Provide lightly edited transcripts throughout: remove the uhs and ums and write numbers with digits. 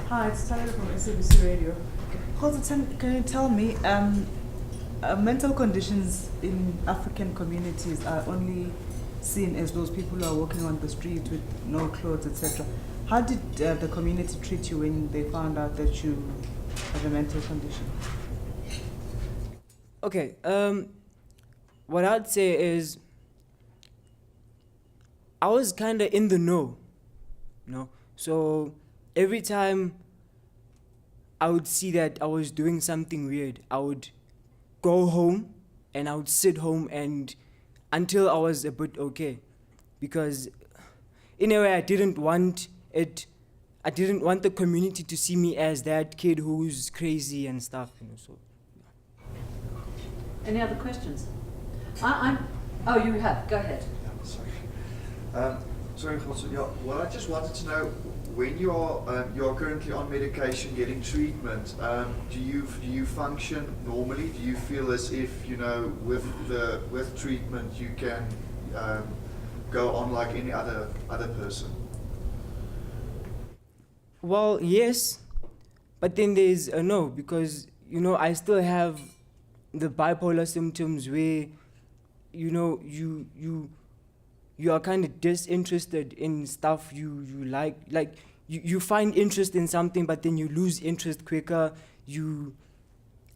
Hi, it's Tyler from SABC Radio. Kgotso, can you tell me, mental conditions in African communities are only seen as those people who are walking on the street with no clothes, etc. How did the community treat you when they found out that you have a mental condition? Okay, what I'd say is I was kind of in the know, so every time I would see that I was doing something weird, I would go home and I would sit home and until I was a bit okay, because in a way I didn't want the community to see me as that kid who's crazy and stuff, so. Any other questions? Oh, you have. Go ahead. Yeah, sorry. Sorry, Kgotso. Yeah, well, I just wanted to know, when you're currently on medication, getting treatment, do you function normally? Do you feel as if with treatment you can go on like any other person? Well, yes, but then there's a no, because I still have the bipolar symptoms where you are kind of disinterested in stuff you like you find interest in something, but then you lose interest quicker. You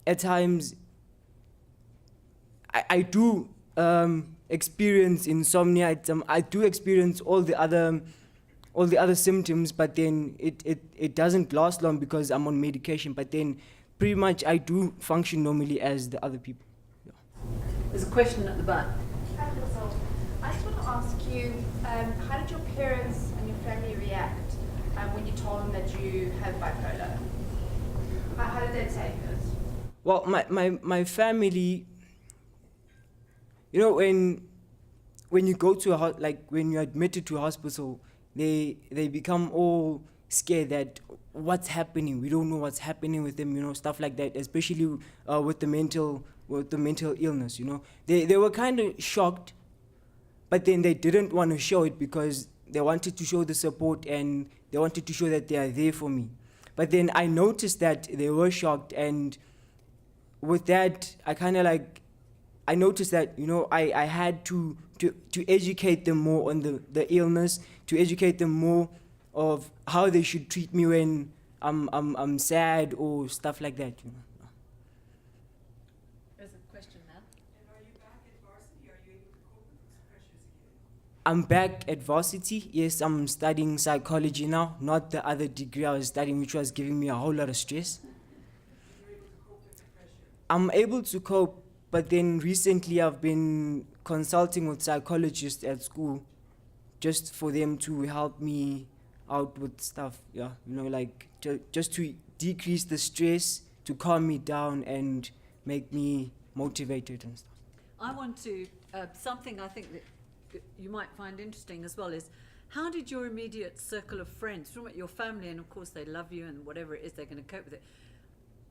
at times I do experience insomnia. I do experience all the other symptoms, but then it doesn't last long because I'm on medication, but then pretty much I do function normally as the other people. Yeah. There's a question at the back. Hi, Kgotso. I just want to ask you, how did your parents and your family react when you told them that you have bipolar? How did they take it? Well, my family, when you go to when you're admitted to a hospital, they become all scared that what's happening. We don't know what's happening with them, stuff like that, especially with the mental illness. They were kind of shocked, but then they didn't want to show it because they wanted to show the support and they wanted to show that they are there for me. But then I noticed that they were shocked, and with that I noticed that I had to educate them more on the illness, to educate them more of how they should treat me when I'm sad or stuff like that. There's a question now. And are you back at varsity? Are you able to cope with these pressures again? I'm back at varsity. Yes, I'm studying psychology now, not the other degree I was studying, which was giving me a whole lot of stress. Are you able to cope with the pressure? I'm able to cope, but then recently I've been consulting with psychologists at school just for them to help me out with stuff, just to decrease the stress, to calm me down and make me motivated and stuff. I want to, something I think that you might find interesting as well is, how did your immediate circle of friends, from your family, and of course they love you and whatever it is, they're going to cope with it.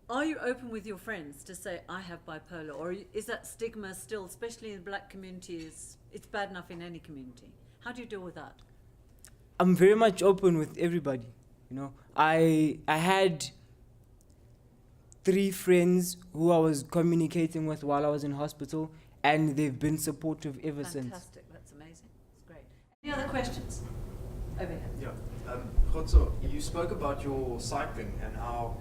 Are you open with your friends to say, I have bipolar? Or is that stigma still, especially in the black community, it's bad enough in any community? How do you deal with that? I'm very much open with everybody. I had 3 friends who I was communicating with while I was in hospital, and they've been supportive ever since. Fantastic, that's amazing. It's great. Any other questions? Over here. Yeah. Kgotso, you spoke about your cycling and how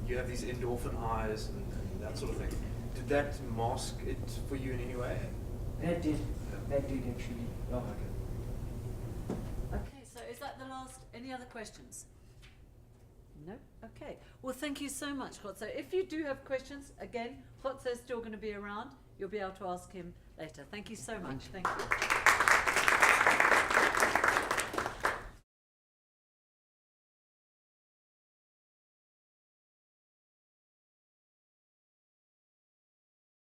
you have these endorphin highs and that sort of thing. Did that mask it for you in any way? That did actually. Oh. Okay. Okay, so is that the last? Any other questions? No? Okay. Well, thank you so much, Kgotso. If you do have questions, again, Kgotso's still going to be around. You'll be able to ask him later. Thank you so much. Thank you.